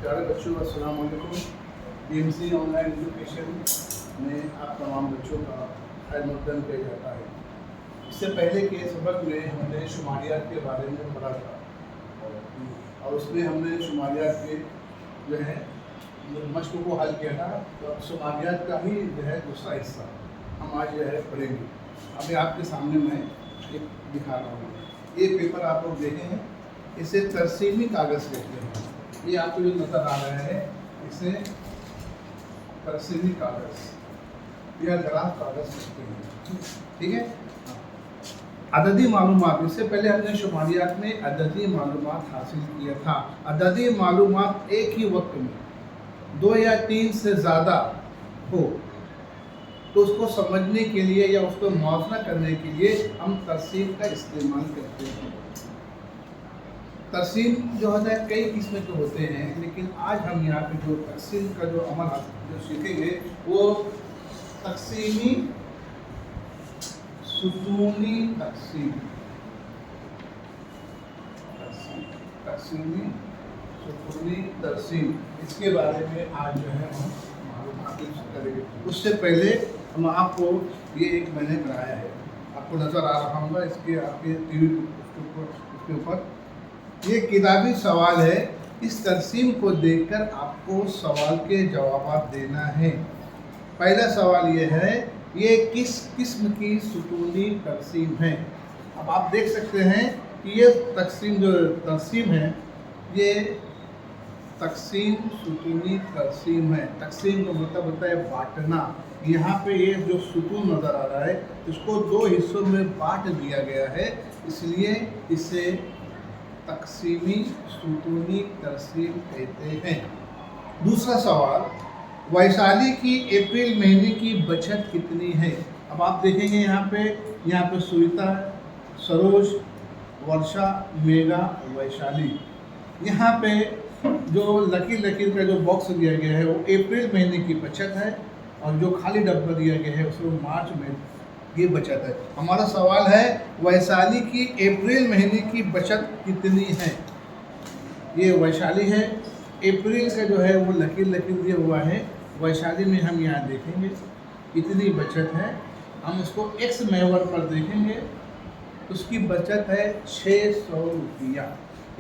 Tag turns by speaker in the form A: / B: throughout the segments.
A: प्यारे बच्चों अस्सलाम वालेकुम। बीएमसी ऑनलाइन एजुकेशन में आप तमाम बच्चों का खैर मकदम किया जाता है। इससे पहले के सबक में हमने शुमारियात के बारे में पढ़ा था और उसमें हमने शुमारियात के जो है मश्क को हल किया था। तो अब शुमारियात का ही जो है दूसरा हिस्सा हम आज जो है पढ़ेंगे। अभी आपके सामने मैं एक दिखा रहा हूँ। ये पेपर आप लोग देखे हैं, इसे तरसीमी कागज़ कहते हैं। ये आपको जो नज़र आ रहा है इसे तरसीमी कागज़ या ग्राफ कागज़ कहते हैं। ठीक है। अददी मालूमात, इससे पहले हमने शुमारियात में अददी मालूमात हासिल किया था। अददी मालूमात एक ही वक्त में 2 या 3 से ज़्यादा हो तो उसको समझने के लिए या उसको मुआवजा करने के लिए हम तरसीम का इस्तेमाल करते हैं। तकसीम जो होता है कई किस्म के होते हैं, लेकिन आज हम यहाँ पे जो तकसीम का जो अमल जो सीखेंगे वो तकसीमी सुतूनी तकसीम, तकसीमी सुतूनी तकसीम, इसके बारे में आज जो है हम मालूमात करेंगे। उससे पहले हम आपको ये एक मैंने बनाया है, आपको नज़र आ रहा होगा इसके आपके टीवी उसके ऊपर ये किताबी सवाल है। इस तरसीम को देखकर आपको सवाल के जवाब देना है। पहला सवाल ये है, ये किस किस्म की सुतूनी तकसीम है। अब आप देख सकते हैं कि ये तकसीम जो तकसीम है ये तकसीम सुतूनी तकसीम है। तकसीम का मतलब होता है बांटना। यहाँ पे ये जो सुतून नज़र आ रहा है इसको 2 हिस्सों में बांट दिया गया है, इसलिए इसे तकसीमी सुतूनी तकसीम कहते हैं। दूसरा सवाल, वैशाली की अप्रैल महीने की बचत कितनी है। अब आप देखेंगे यहाँ पे सुनीता, सरोज, वर्षा, मेघा, वैशाली। यहाँ पे जो लकीर का जो बॉक्स दिया गया है वो अप्रैल महीने की बचत है और जो खाली डब्बा दिया गया है उसमें मार्च में ये बचत है। हमारा सवाल है वैशाली की अप्रैल महीने की बचत कितनी है। ये वैशाली है, अप्रैल का जो है वो लकीर दिया हुआ है। वैशाली में हम यहाँ देखेंगे कितनी बचत है, हम उसको एक्स महवर पर देखेंगे, उसकी बचत है 600 रुपया।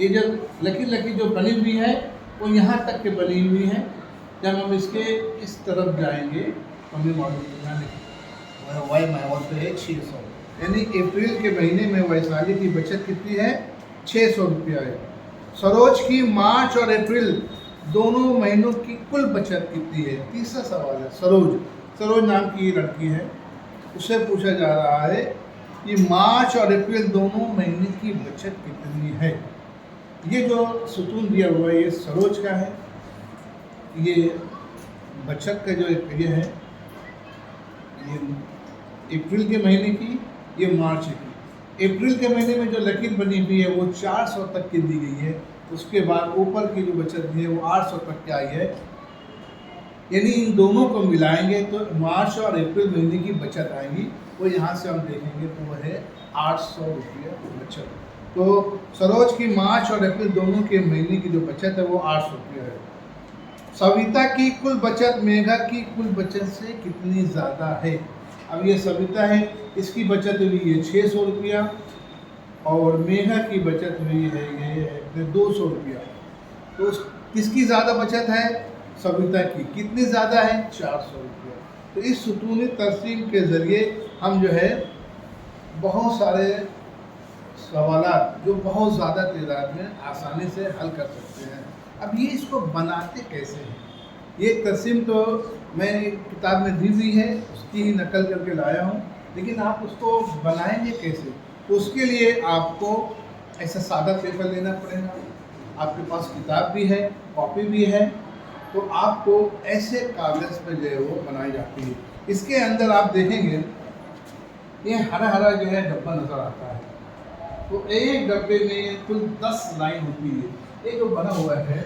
A: ये जो लकीर जो बनी हुई है वो यहाँ तक के बनी हुई है। जब हम इसके इस तरफ जाएंगे तो हमें मालूम नहीं वाई महवर पे है 600, यानी अप्रैल के महीने में वैशाली की बचत कितनी है 600 रुपया है। सरोज की मार्च और अप्रैल दोनों महीनों की कुल बचत कितनी है। तीसरा सवाल है, सरोज नाम की लड़की है, उससे पूछा जा रहा है कि मार्च और अप्रैल दोनों महीने की बचत कितनी है। ये जो सुतून दिया हुआ है ये सरोज का है, ये बचत का जो ये है ये अप्रैल के महीने की, ये मार्च की। अप्रैल के महीने में जो लकीर बनी हुई है वो 400 तक की दी गई है, उसके बाद ऊपर की जो बचत है वो 800 तक की आई है। यानी इन दोनों को मिलाएंगे तो मार्च और अप्रैल महीने की बचत आएगी, वो यहाँ से हम देखेंगे तो वो है 800 रुपया बचत। तो सरोज की मार्च और अप्रैल दोनों के महीने की जो बचत है वो 800 रुपया है। सविता की कुल बचत मेघा की कुल बचत से कितनी ज़्यादा है। अब ये सविता है, इसकी बचत हुई है 600 रुपया और मेघा की बचत हुई है ये 200 रुपया। तो किसकी ज़्यादा बचत है, सविता की। कितनी ज़्यादा है, 400 रुपया। तो इस सुतूनी तकसीम के ज़रिए हम जो है बहुत सारे सवालात जो बहुत ज़्यादा तादाद में आसानी से हल कर सकते हैं। अब ये इसको बनाते कैसे हैं, ये तकसीम तो मैं किताब में दी हुई है उसकी ही नकल करके लाया हूँ, लेकिन आप उसको बनाएंगे कैसे, तो उसके लिए आपको ऐसा सादा पेपर लेना पड़ेगा। आपके पास किताब भी है, कॉपी भी है, तो आपको ऐसे कागज़ पे जो है वो बनाई जाती है। इसके अंदर आप देखेंगे ये हरा जो है डब्बा नज़र आता है, तो एक डब्बे में कुल 10 लाइन होती है। ये जो बना हुआ है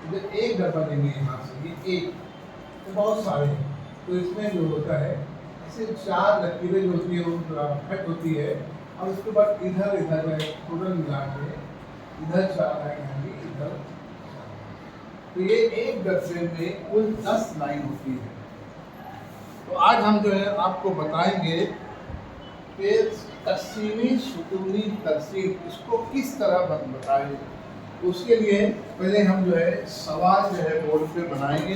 A: इधर एक डब्बा देंगे यहाँ से, ये एक, तो बहुत सारे हैं, तो इसमें जो होता है ऐसे 4 लकीरें जो होती है वो कट होती है और उसके बाद इधर टोटल मिला के इधर 4 लाइन आएंगी, इधर तो ये एक डब्बे में कुल 10 लाइन होती है। तो आज हम जो है आपको बताएंगे कि तक़सीमी सुतूनी तरसीब इसको किस तरह बताएंगे। उसके लिए पहले हम जो है सवाल जो है बोर्ड पे बनाएंगे,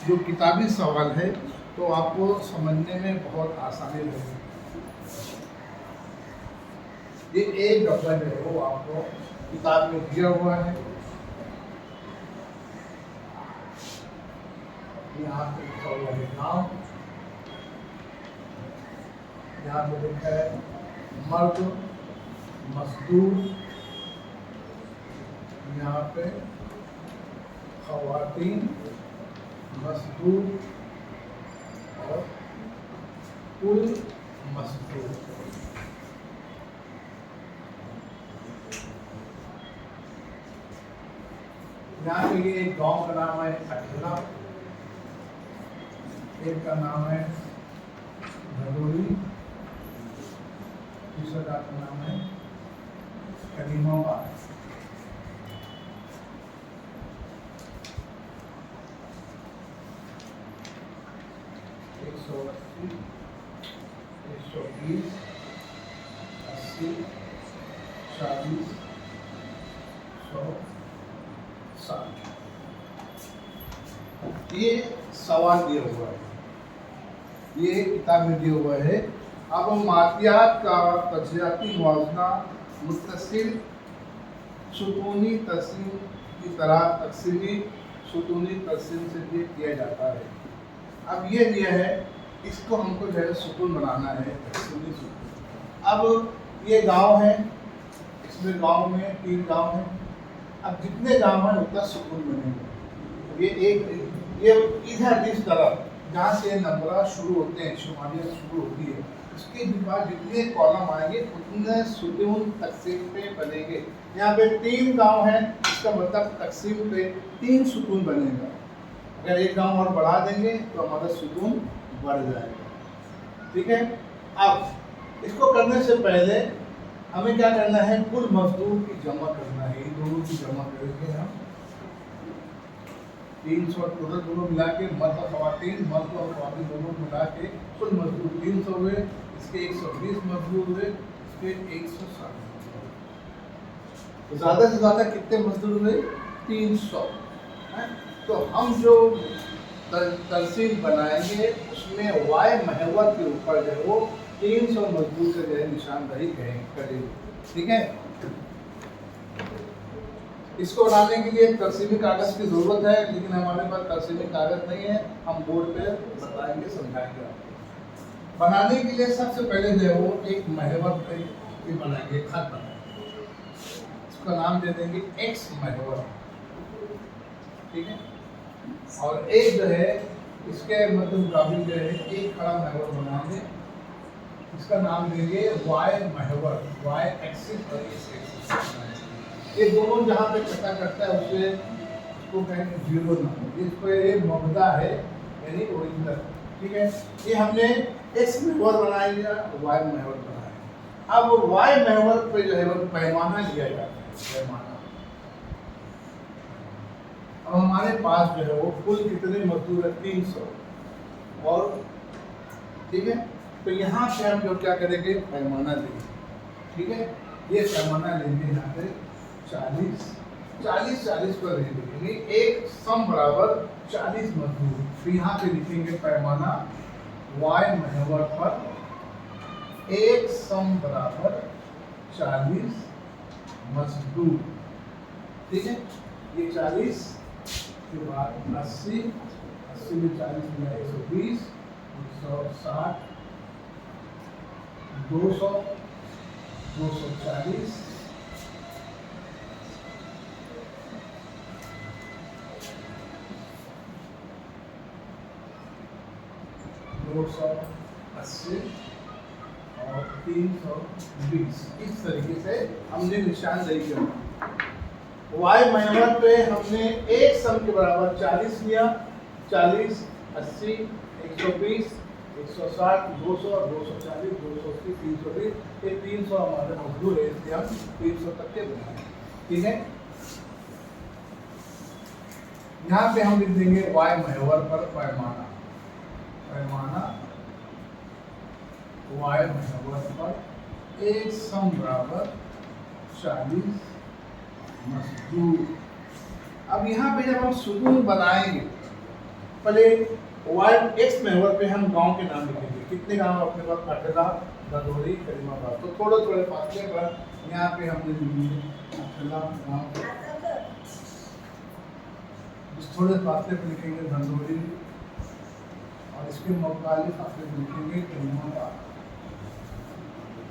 A: जो किताबी सवाल है, तो आपको समझने में बहुत आसानी रहेगी। ये एक डब्बा जो है वो आपको किताब में दिया हुआ है। यहाँ पे लिखा हुआ है नाम, यहाँ पे लिखा है मर्द मजदूर, यहाँ पे ख़वातीन मजदूर और कुल मजदूर। यहाँ पे ये एक गांव का नाम है अठला, एक का नाम है भदोरी, दूसरा का नाम है करीमाबाद। एक 180, 120, 80, 40, 100, 60। ये सवाल दिया हुआ है, ये किताब में दिया हुआ है। अब मातियात का तजियाती मुआवजना मुत्तसिल सुतूनी तरसीम की तरह तक़सीमी सुतूनी तरसीम से भी किया जाता है। अब ये दिया है, इसको हमको जो है सुकून बनाना है, तक़सीमी सुकून। अब ये गांव है, इसमें गांव में 3 गांव हैं। अब जितने गांव हैं उतना सुकून बनेगा। ये इधर इस तरफ जहाँ से नंबर शुरू होते हैं, शुमारियत शुरू होती है, उसके बाद जितने कॉलम आएंगे उतने सुकून तक़सीम पे बनेंगे। यहाँ पे 3 गांव हैं, इसका मतलब तक़सीम पे 3 सुकून बनेगा। अगर एक गांव और बढ़ा देंगे तो हमारा सुकून बढ़ जाएगा। ठीक है। अब इसको करने से पहले हमें क्या करना है, कुल मजदूर की जमा करना है। इन दोनों की जमा करेंगे हम 300 टोटल, दोनों मिला के मर्द और ख़वातीन, मर्द और ख़वातीन दोनों मिला के कुल मजदूर 300 हुए। इसके 120 मजदूर हुए, इसके 160। तो ज़्यादा से ज़्यादा कितने मजदूर हुए? 300। तो हम जो तरसीम बनाएंगे उसमें वाई महवर के ऊपर जो है वो 300 मजदूर से जो है निशानदही करेंगे। ठीक है। इसको बनाने के लिए तरसीमी कागज़ की ज़रूरत है, लेकिन हमारे पास तरसीमी कागज़ नहीं है। हम बोर्ड पे बताएंगे, समझाएंगे आपको। बनाने के लिए सबसे पहले जो है वो एक महवर पे बनाएंगे, खत बनाएंगे। इसका नाम दे देंगे एक्स महवर। ठीक है। और एक जो है इसके मतलब मुताबिक जो है एक खड़ा महवर बनाएंगे, इसका नाम देंगे वाई महवर, वाई एक्सिस और एक्स एक्सिस। ये दोनों जहाँ पे कटा करता है उसे उसको कहेंगे 0 नंबर। इसको ये मबदा है, यानी ओरिजिनल। ठीक है। ये हमने एक्स महवर बनाया या वाई महवर बनाया। अब वाई महवर पे जो है वो पैमाना लिया जाता है, पैमाना। अब हमारे पास जो है वो कुल कितने मजदूर है? 300। और ठीक है, तो यहाँ से हम जो क्या करेंगे, पैमाना लेंगे। ठीक है। ये पैमाना लेंगे यहाँ पे 40 पर लेंगे, एक सम बराबर 40 मजदूर। तो यहाँ पे लिखेंगे पैमाना वाई महवर पर एक सम बराबर 40 मजदूर। ठीक है। ये 40 के बाद 80 में 40 में 120, 160, 200, 240, 280 और 320। इस तरीके से हमने निशानदेही किया। वाई महवर पे हमने एक सम के बराबर 40 लिया, 40, 80, 120, 160, 200, 240, 280, 320। ये 300 हमारे मजदूर है, इसलिए हम 300 तक के बनाए। ठीक है। यहाँ पे हम लिख देंगे y महवर पर पैमाना, पैमाना y महवर पर एक सम बराबर 40 मजदूर। अब यहाँ पे जब हम सुकून बनाएंगे, पहले y x महवर पे हम गांव के नाम लिखेंगे। कितने गांव अपने पास? अटला, भदोही, करीमाबाद। तो थोड़े थोड़े फासले पर यहाँ पे हमने लिखेंगे अटला गांव, थोड़े फासले पर लिखेंगे भदोही, और इसके मुकाबले फासले पर लिखेंगे करीमाबाद।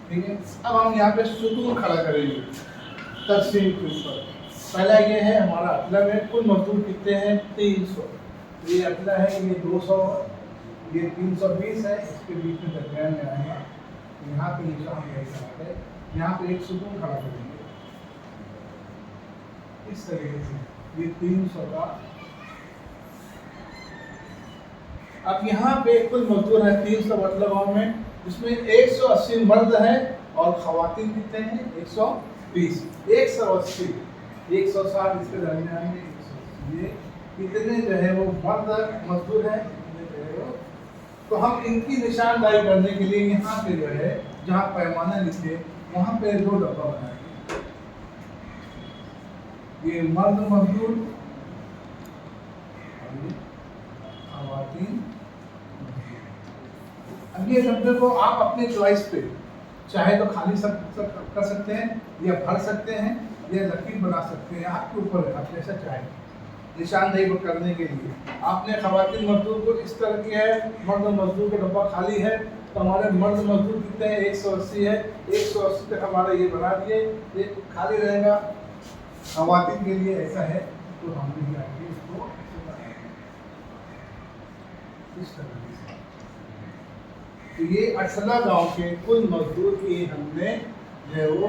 A: ठीक है, अब हम यहाँ पे सुकून खड़ा करेंगे तकसीम के ऊपर। पहला ये है हमारा अटला में कुल मजदूर कितने हैं? 300। तो ये अटला है, ये 200, ये 320 है, इसके बीच में दरमियान में आएगा। यहाँ पे निशान है, यहाँ पे एक सुकून खड़ा करेंगे इस तरीके से, ये 300 का। अब यहाँ पे कुल मजदूर है 300 मतलब गाँव में, इसमें 180 मर्द है और खवातीन कितने हैं? 120। 180, 160 इसके दरमियान में 180, ये कितने जो है वो मर्द मजदूर है, तो हम इनकी निशानदाही करने के लिए यहाँ पे जो है जहाँ पैमाना लिखे वहाँ पे 2 डब्बा बनाएंगे। ये मर्द मजदूर और ये खवातीन। अब ये डब्बे को आप अपने चॉइस पे चाहे तो खाली सब कर सकते हैं, या भर सकते हैं, या लकीर बना सकते हैं, आपके ऊपर है, आप जैसा चाहें। निशानदेही को करने के लिए आपने खवातीन मजदूर को इस तरह किया है, मर्द मजदूर का डब्बा खाली है, तो हमारे मर्द मजदूर कितने हैं? 180 है, 180 तक हमारा ये बना दिए, ये खाली रहेगा। खवातीन के लिए ऐसा है, तो हमने क्या किया, इसको इस तरह से। तो ये अटला गांव के कुल मजदूर की हमने जो है वो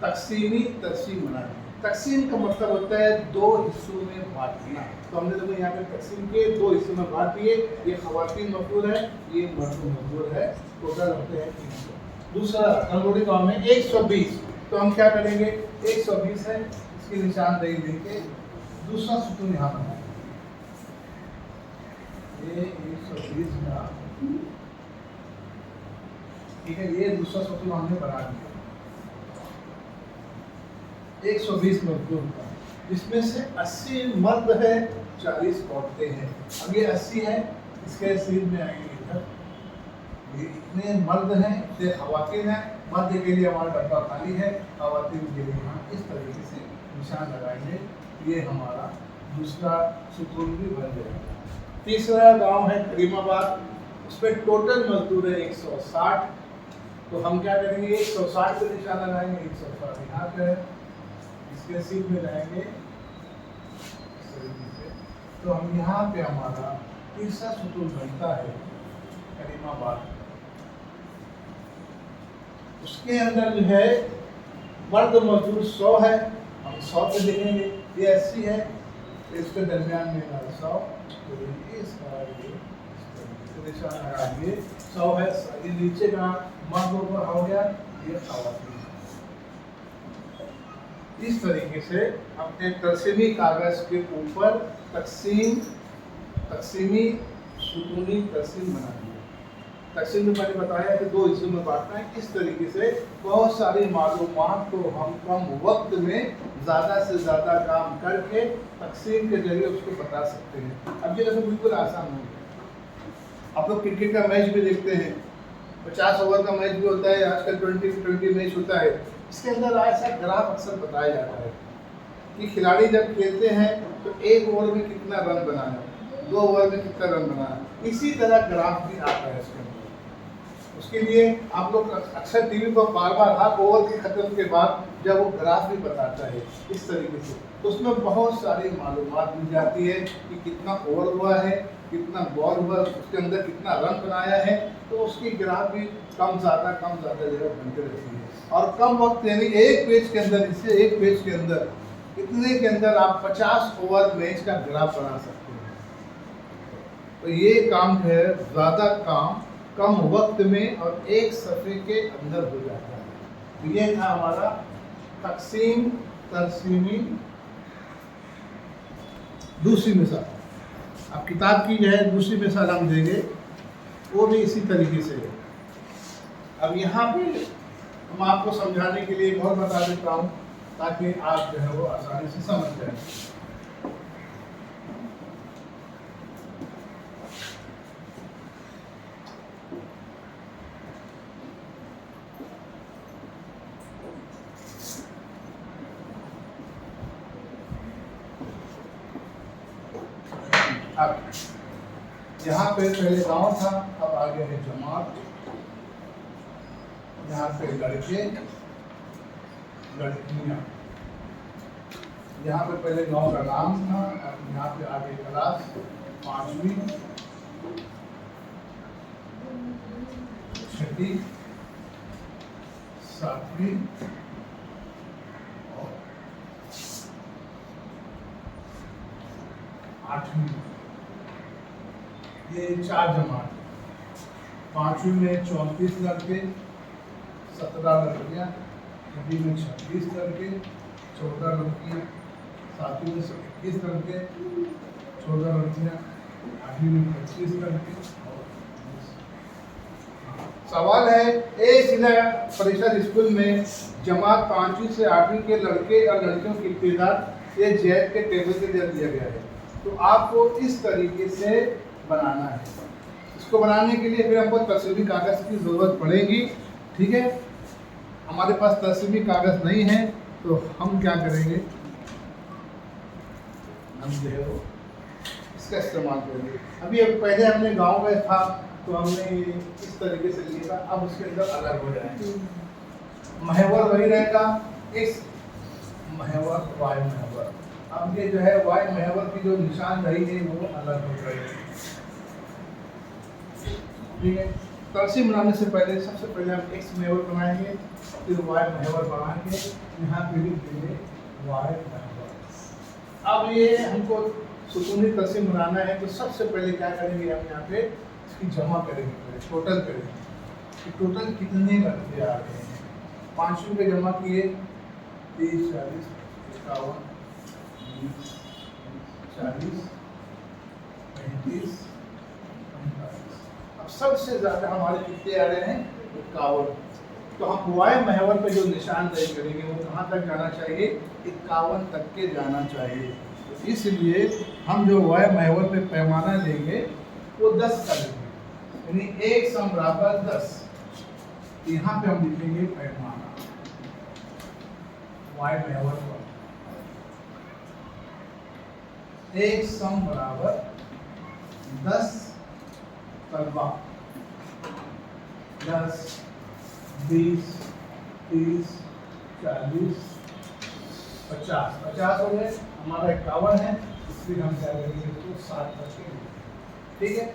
A: तकसीमी तकसीम बना दी। तकसीम का मतलब होता है 2 हिस्सों में बांटना। तो हमने देखो यहाँ पे तकसीम के 2 हिस्सों में बांट दिए। ये खवातीन मजदूर है, ये मर्द मजदूर है, टोटल होते हैं 300। दूसरा तंदूरी गांव में 120, तो हम क्या करेंगे? 120 है, इसकी निशानदेही देके दूसरा सुकून यहाँ बनाएंगे। ये 120 का, ठीक है, ये दूसरा सुकून हमने बना दिया 120 मजदूर का, जिसमें से 80 मर्द है, 40 औरतें हैं। अब ये 80 है, इसके सीध में आएंगे इधर, ये इतने मर्द हैं, इतने खवातीन हैं। मर्द के लिए हमारा डब्बा खाली है, खवातीन के लिए यहाँ इस तरीके से निशान लगाएंगे। ये हमारा दूसरा सुकून भी बन जाएगा। तीसरा गांव है करीमाबाद, उसमें टोटल मजदूर है 160, तो हम क्या करेंगे? 160 पे निशान लगाएंगे, 160 यहाँ पे है, इसके सीध में जाएंगे इस तरीके से। तो हम यहाँ पे हमारा तीसरा सुकून बनता है करीमाबाद। उसके अंदर जो है मर्द मजदूर 100 है, हम 100 पे लिखेंगे। ये 80 है, इसके दरमियान में 100, तो इसका ये निशान लगाएंगे 100 है। ये नीचे का मर्द ऊपर हो गया, ये खवातीन। इस तरीके से अपने तकसीमी कागज के ऊपर तकसीमी सुकूनी तकसीम बना दिया। तकसीम में मैंने बताया कि 2 हिस्सों में बांटना है। इस तरीके से बहुत सारी मालूमात को हम कम वक्त में ज़्यादा से ज़्यादा काम करके तकसीम के जरिए उसको बता सकते हैं। अब ये देखो बिल्कुल आसान हो गया। आप लोग क्रिकेट का मैच भी देखते हैं, 50 ओवर का मैच भी होता है, आजकल 20 मैच होता है। इसके अंदर ऐसा ग्राफ अक्सर बताया जाता है कि खिलाड़ी जब खेलते हैं तो 1 ओवर में कितना रन बनाया, 2 ओवर में कितना रन बनाया, इसी तरह ग्राफ भी आता है इसके अंदर। उसके लिए आप लोग अक्सर टीवी पर बार हर ओवर के खत्म के बाद जब वो ग्राफ भी बताता है इस तरीके से, तो उसमें बहुत सारी मालूमात मिल जाती है कि कितना ओवर हुआ है, कितना बॉल हुआ, उसके अंदर कितना रन बनाया है। तो उसकी ग्राफ भी कम ज़्यादा जगह बनते रहती है। और कम वक्त यानी एक पेज के अंदर, इससे एक पेज के अंदर इतने के अंदर आप 50 ओवर मैच का ग्राफ बना सकते हैं। तो ये काम है, ज़्यादा काम कम वक्त में और एक सफ़े के अंदर हो जाता है। तो ये था हमारा तकसीमी दूसरी मिसाल, अब किताब की जो है दूसरी मिसाल हम देंगे, वो भी इसी तरीके से है। अब यहाँ पे हम आपको समझाने के लिए एक और बता देता हूँ ताकि आप जो है वो आसानी से समझ जाए। अब यहाँ पे पहले गांव था, अब आगे है जमात। यहाँ पे लड़के लड़कियाँ, यहाँ पे पहले गांव का नाम था, अब यहाँ पे आगे क्लास 5वीं 6वीं 7वीं और 8वीं, ये 4 जमात। 5वीं में 34 लड़के, 17 लड़कियाँ, 6वीं में 26 लड़के, 14 लड़कियाँ, 7वीं में 21 लड़के, 14 लड़कियाँ, 8वीं में 25 लड़के। सवाल है, एक जिला परिषद स्कूल में जमात 5वीं से 8वीं के लड़के और लड़कियों की तादाद ये जैद के टेबल के अंदर दिया गया है। तो आपको इस तरीके से बनाना है। इसको बनाने के लिए फिर हमको तस्वीरी कागज़ की ज़रूरत पड़ेगी, ठीक है। हमारे पास तस्वीरी कागज़ नहीं है तो हम क्या करेंगे, हम जो है वो इसका इस्तेमाल करेंगे। अभी पहले हमने गांव में था तो हमने इस तरीके से लिया था, अब उसके अंदर अलग हो जाएंगे। महवर वही रहेगा, एक्स महवर वाई महवर। अब ये जो है वाई महवर की जो निशानदेही है वो अलग हो जाएगी, ठीक है। तरसीम बनाने से पहले सबसे पहले हम एक्स महवर बनाएंगे, फिर वाई महवर बनाएंगे, यहाँ पे लिख देंगे वाई महवर। अब ये हमको सुकूनी तरसीम बनाना है तो सबसे पहले क्या करेंगे, हम यहाँ पे इसकी जमा करेंगे, टोटल करेंगे कि टोटल कितने लड़के आ रहे हैं। 5वीं पे जमा किए 30 40 51 20 40 35 45। अब सबसे ज़्यादा हमारे कितने आ रहे हैं, 51। तो हम वाई महवर पे जो निशानदेही करेंगे वो कहाँ तक जाना चाहिए, 51 तक के जाना चाहिए। तो इसलिए हम जो वाई महवर पे पैमाना लेंगे वो 10 का लेंगे, यानी 1 सम बराबर 10। यहाँ पे हम लिखेंगे पैमाना वाई महवर पर 1 सम बराबर 10 तलवा 10 20 30 40 50 50 हो गए, हमारा 51 है, फिर हम क्या करेंगे तो 60 तक, ठीक है।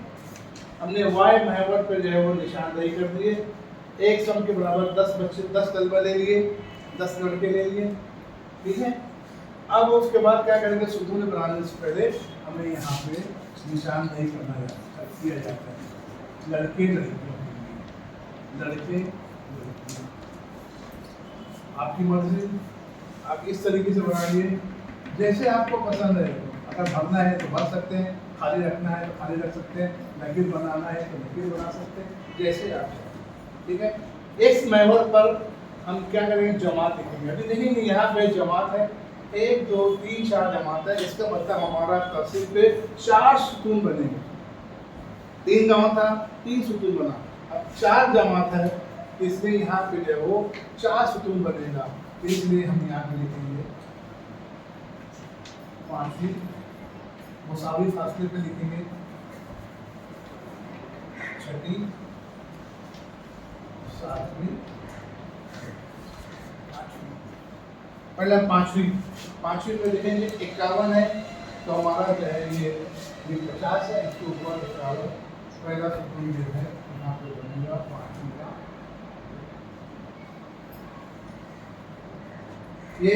A: हमने वाई महवर पे जो है वो निशानदेही कर दिए। 1 सम के बराबर 10 बच्चे 10 तलबा ले लिए, 10 लड़के ले लिए, ठीक है। अब उसके बाद क्या करेंगे, सुकून बनाने से पहले हमें यहाँ पे निशानदेही किया जाता है, लड़के लड़कियों के लिए, लड़के लड़कियाँ। आपकी मर्जी, आप इस तरीके से बनाइए जैसे आपको पसंद है। अगर भरना है तो भर सकते हैं, खाली रखना है तो खाली रख सकते हैं, लकीर बनाना है तो लकीर बना सकते हैं, जैसे आप चाहें, ठीक है। इस महवर पर हम क्या करेंगे, जमात लिखेंगे। अभी देखेंगे यहाँ पे जमात है 1 2 3 4 जमात है, इसका मतलब हमारा तरसीम पे 4 सुकून बनेंगे। 3 जमात था, 3 सुकून बना। अब 4 जमात है, इसलिए यहाँ पे जो वो 4 सुकून बनेगा, इसलिए हम यहाँ पे लिखेंगे 5वीं मुसावी फासले पे लिखेंगे, 6वीं 7वीं 8वीं। पहले 5वीं में लिखेंगे 51 है तो हमारा जो है ये 50 है, इसके ऊपर 51 पहला सुकून जो है यहाँ पे बनेगा 5वीं का। ये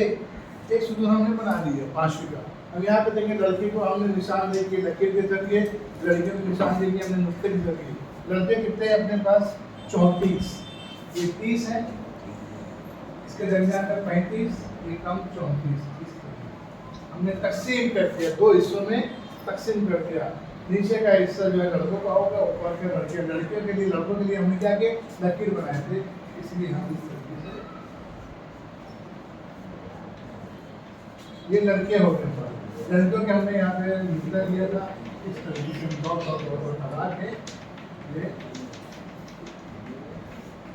A: एक सुकून हमने बना दिया 5वीं का। अब यहाँ पे देखेंगे लड़की को हमने निशान दे के लकीर के जरिए, लड़के को निशान देके हमने नुक्ते के जरिए। लड़के कितने हैं अपने पास, 34, ये 30 है, इसके दरमियान में 35, ये कम 34। हमने तकसीम कर दिया, दो हिस्सों में तकसीम कर दिया। नीचे का हिस्सा जो है लड़कों का होगा, ऊपर के लड़के, लड़कियों के लिए, लड़कों के लिए हमने क्या किया, लकीर बनाए थे, इसलिए हम इस तरीके से, ये लड़के हो गए, लड़कियों के हमने यहाँ पे निकला लिया था, इस तरीके से डॉट डॉट डॉट डॉट लगा के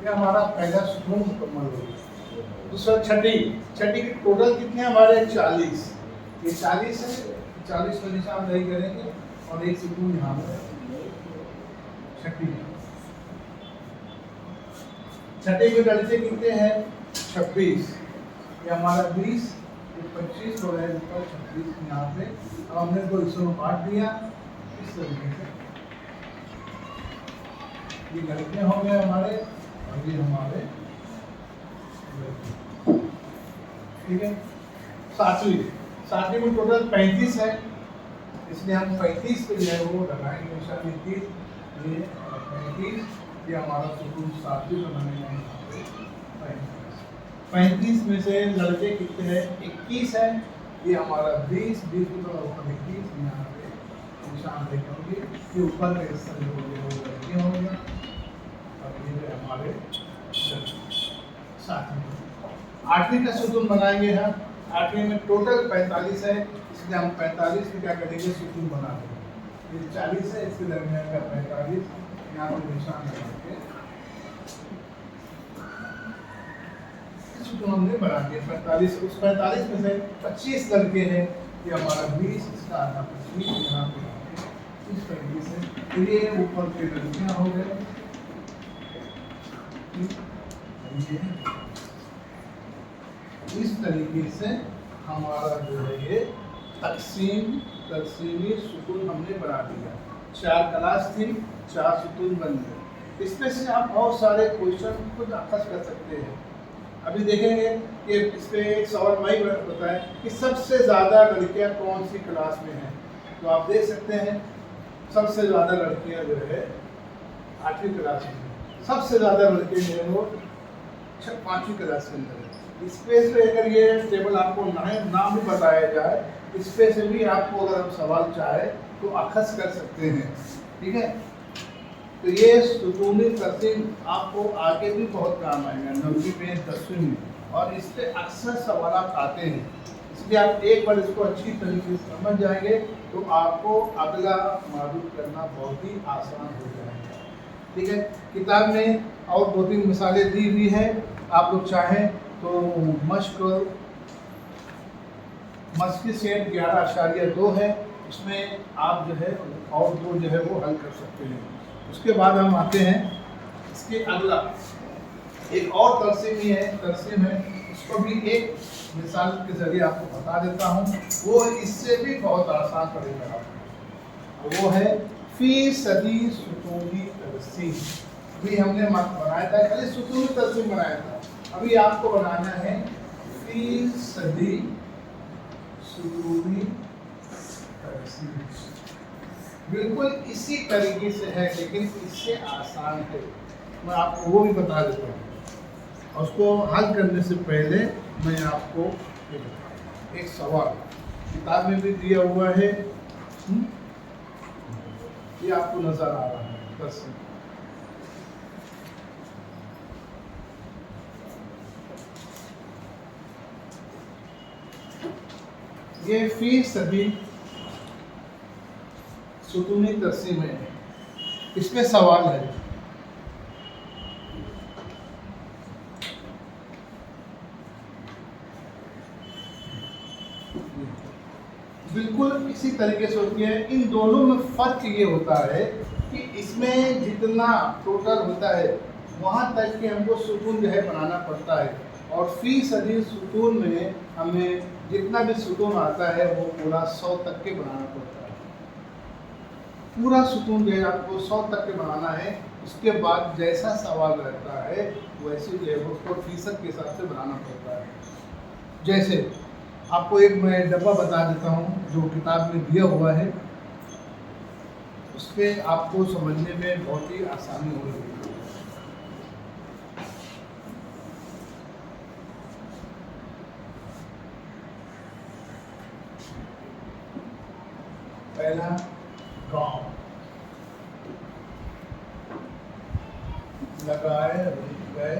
A: ये हमारा पहला सुकून मुकम्मल हो गया। दूसरा छठी की टोटल कितने हमारे 40, ये 40 है, 40 को निशान नहीं करेंगे और एक सुकून यहाँ पर छठी में डलते कितने हैं 26, ये हमारा 20, ये 25 हो गए, 26 यहाँ पे। अब हमने दो हिस्सों में बांट दिया इस तरीके से, ये लड़के हो गए हमारे और ये हमारे, ठीक है। सातवीं में टोटल 35 है, इसलिए हम 35 पे जो है वो लगाएंगे निशान, 35, ये हमारा सुकून सातवीं में बनेगा। 35 में से लड़के कितने हैं 21 है, ये हमारा 20 को तो ऊपर 21 यहाँ पे निशान देखेंगे, ये ऊपर का हिस्सा जो होंगे वो लड़के होंगे और ये हमारे सातवीं। आठवीं का सुकून बनाएंगे हम, आठवीं में टोटल 45 है, इसलिए हम 45 में क्या करेंगे सुकून बना देंगे, ये 40 है, इसके दरमियान का 45 यहाँ पर निशान लगा के सुकून हमने बना दिया। 45, उस 45 में से 25 लड़के हैं, ये हमारा 20, इसका आधा 25 यहाँ पे इस तरीके से, तो ये ऊपर के लड़कियाँ हो गए, इस तरीके से हमारा जो है ये तकसीमी सुकून हमने बना दिया। 4 क्लास थी, 4 सुकून बन गए। इसमें से आप बहुत सारे क्वेश्चन खुद अखज़ कर सकते हैं। अभी देखेंगे कि इस पर एक सवाल मैं बताएं कि सबसे ज़्यादा लड़कियां कौन सी क्लास में हैं, तो आप देख सकते हैं सबसे ज़्यादा लड़कियां जो है 8वीं क्लास में, सबसे ज़्यादा लड़के जो है वो 5वीं क्लास के अंदर है। इस पे से अगर ये टेबल आपको नाम भी बताया जाए, इस पे से भी आपको अगर हम सवाल चाहे तो अखज़ कर सकते हैं, ठीक है। तो ये सुकूनी तकसीम आपको आगे भी बहुत काम आएगा 9वीं में 10वीं में, और इस पर अक्सर सवाल आते हैं, इसलिए आप एक बार इसको अच्छी तरीके से समझ जाएंगे तो आपको अगला मालूम करना बहुत ही आसान हो जाएगा, ठीक है। किताब में और 2-3 मिसालें दी हुई है, आप लोग चाहें तो मश्क की सेट 11.2 है, उसमें आप जो है और 2 जो है वो हल कर सकते हैं। उसके बाद हम आते हैं इसके अगला एक और तरसीम है, उसको भी एक मिसाल के जरिए आपको बता देता हूँ, वो इससे भी बहुत आसान पड़ेगा आपको। वो है फीसदी सुकूनी तरसीम। अभी हमने बनाया था खाली सुकूनी तरसीम बनाया था, अभी आपको बनाना है फीसदी सुकूनी तरसीम। बिल्कुल इसी तरीके से है लेकिन इससे आसान है, मैं आपको वो भी बता देता हूँ। और उसको हल करने से पहले मैं आपको एक सवाल किताब में भी दिया हुआ है, ये आपको नजर आ रहा है 10 से। ये फीसदी सुकूनी तरसीम है, इसमें सवाल है बिल्कुल इसी तरीके से होती है। इन दोनों में फ़र्क ये होता है कि इसमें जितना टोटल होता है वहाँ तक कि हमको सुकून जो है बनाना पड़ता है, और फीसदी सुकून में हमें जितना भी सुकून आता है वो पूरा 100 तक के बनाना पड़ता है। पूरा सुकून जो है आपको 100 तक के बनाना है, उसके बाद जैसा सवाल रहता है वैसे जो है उसको फीसद के हिसाब से बनाना पड़ता है। जैसे आपको एक मैं डब्बा बता देता हूँ जो किताब में दिया हुआ है, उस पर आपको समझने में बहुत ही आसानी हो रही है। पहला गांव, लगाए रुक गए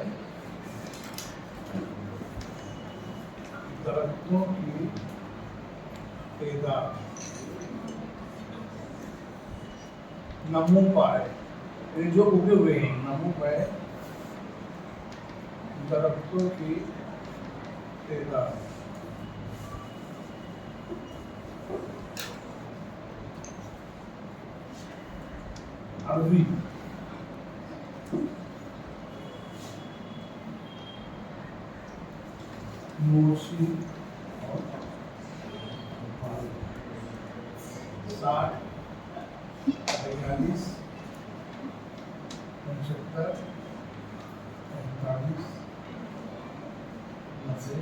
A: दरख्तों की तादाद, नमू पाए, ये जो उगे हुए हैं नमू पाए दरख्तों की तादाद, अरबी, मोसी और 60, 45, 75, 45, 90।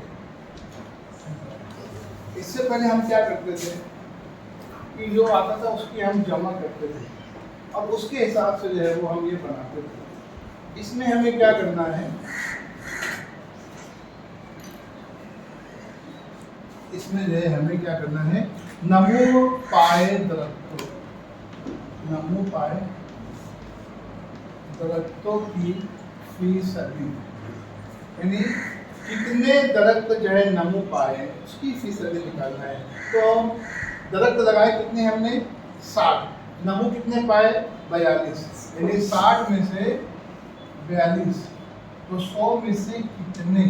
A: इससे पहले हम क्या करते थे कि जो आता था उसकी हम जमा करते थे और उसके हिसाब से जो है वो हम ये बनाते थे। इसमें हमें क्या करना है, इसमें जो है हमें क्या करना है, नमू पाए दरख्तों, नमू पाए दरख्तों की फीसदी, यानी कितने दरख्त जो है नमू पाए उसकी फीसदी निकालना है। तो दरख्त लगाए कितने हमने, 60, नमू कितने पाए 42, यानी 60 में से 42, तो 100 में से कितने।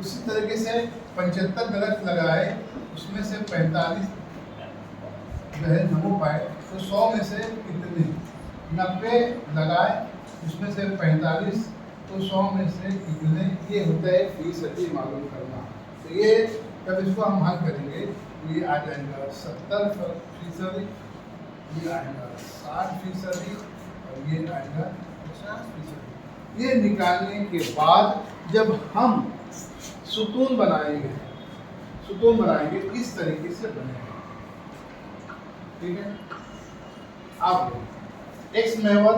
A: उसी तरीके से 75 दरख्त लगाए उसमें से 45 जो है नमू पाए, तो 100 में से कितने। 90 लगाए उसमें से 45, तो 100 में से कितने। ये होता है फीसदी मालूम करना। तो ये जब इसको हम हल करेंगे तो ये आ जाएगा 70%, ये आएगा 60% और ये आएगा 50%। ये निकालने के बाद जब हम सुतून बनाएंगे, सुतून बनाएंगे इस तरीके से बनेगा, ठीक है। अब x महवर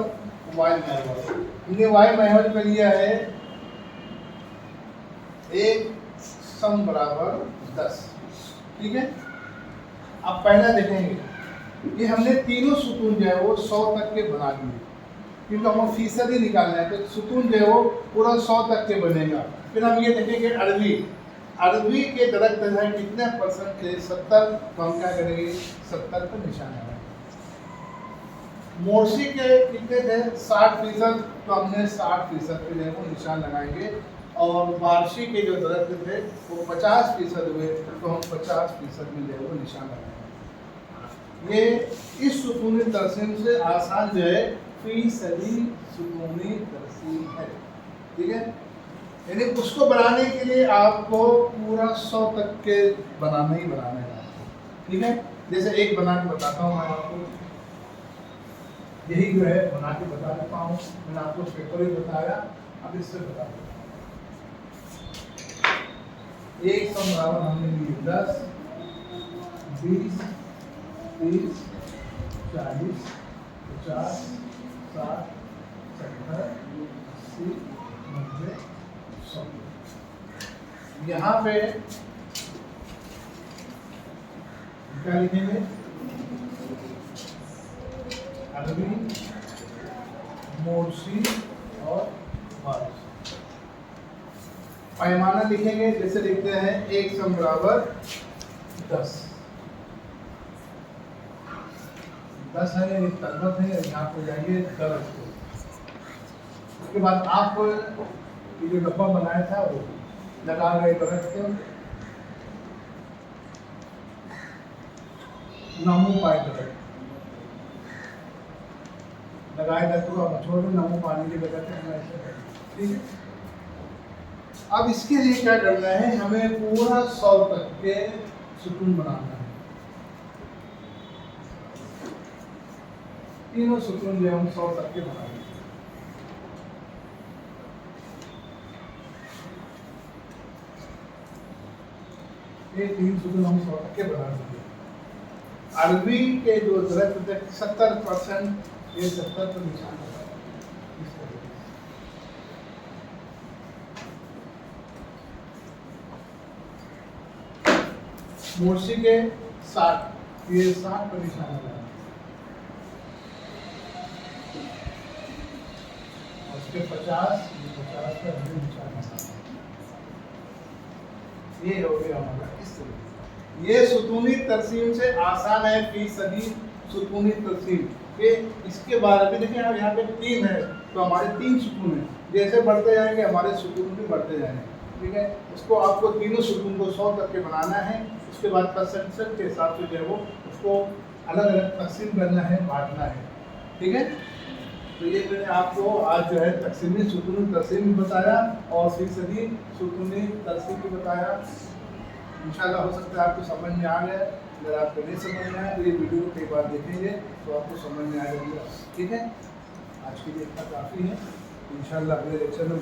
A: y महवर, हमने y महवर पे लिया है 1 सम बराबर 10, ठीक है। अब पहला देखेंगे, ये हमने तीनों सुतून जो है वो 100 तक के बना दिए, क्योंकि हमको फीसदी निकालना है, तो सुतून जो है वो पूरा 100 तक के बनेगा। फिर हम ये देखेंगे अरबी, अरबी के दरख्त है कितने परसेंट थे, 70, तो हम क्या करेंगे 70 पर निशान लगाएंगे। मोरसी के कितने थे 60%, तो हमने 60% पे जो है वो निशान लगाएंगे। और बारशी के जो दरख्त थे वो 50% हुए, तो हम 50% में जो है वो निशान लगाएंगे। ये इस सुकूनी तरसीम से आसान जो है फीसदी सुकूनी तरसीम है, ठीक है। यानी उसको बनाने के लिए आपको पूरा 100 तक के बनाना ही बनाना है, ठीक है। जैसे एक बना के बताता हूँ मैं आपको, यही जो है बना के बता देता हूँ। मैंने आपको पेपर ही बताया, अब इससे बता देता हूँ। एक सम बराबर हमने लिए 10, 20, 30, 40, 50, 60, 70, 80, 90, 100। यहाँ पे क्या लिखेंगे, अरबी, मोरसी और बारिश। पैमाना लिखेंगे, जैसे लिखते हैं 1 सम बराबर 10, 10 है ये तलबत है, यहाँ पे जाइए दरख्त। उसके बाद आप ये जो डब्बा बनाया था वो लगा गए दरख्त, नमू पाए दरख्त लगाए दरख्त को अब छोड़ दो, नमू पानी की जगह पे हम ऐसे करें, ठीक है। अब इसके लिए क्या करना है, हमें पूरा 100 तक के सुकून बनाना है। तीनों सुकून जो हम 100 तक के बनाएंगे। ये 3 सुकून हम 100 तक के बना देंगे। अरबी के जो दरख्त 70%, ये 70 पर निशान है। मोर्सी के 60, ये 60 पर निशान लगाना, और उसके 50, ये 50 पर हमें निशान लगाना। ये हो गया हमारा इस तरह। ये सुतूनी तरसीम से आसान है फीसदी सुतूनी तरसीम। ये इसके बारे में देखिए, यहाँ पे 3 है तो हमारे 3 सुकून हैं, जैसे बढ़ते जाएंगे हमारे सुकून भी बढ़ते जाएंगे, ठीक है। उसको आपको तीनों सुकून को 100 करके बनाना है। उसके बाद परसेंटेज के हिसाब से जो है वो उसको अलग अलग तकसीम करना है, बांटना है, ठीक है। तो ये मैंने आपको आज जो है तकसीमी सुतूनी तरसीम भी बताया और फीसदी सुतूनी तरसीम भी बताया। इंशाल्लाह हो सकता है आपको समझ में आ गया। अगर आपको नहीं समझ में आया तो ये वीडियो को कई बार देखेंगे तो आपको समझ में आ जाएगा, ठीक है। आज के लिए इतना काफ़ी है। इंशाल्लाह अगले लेक्चर में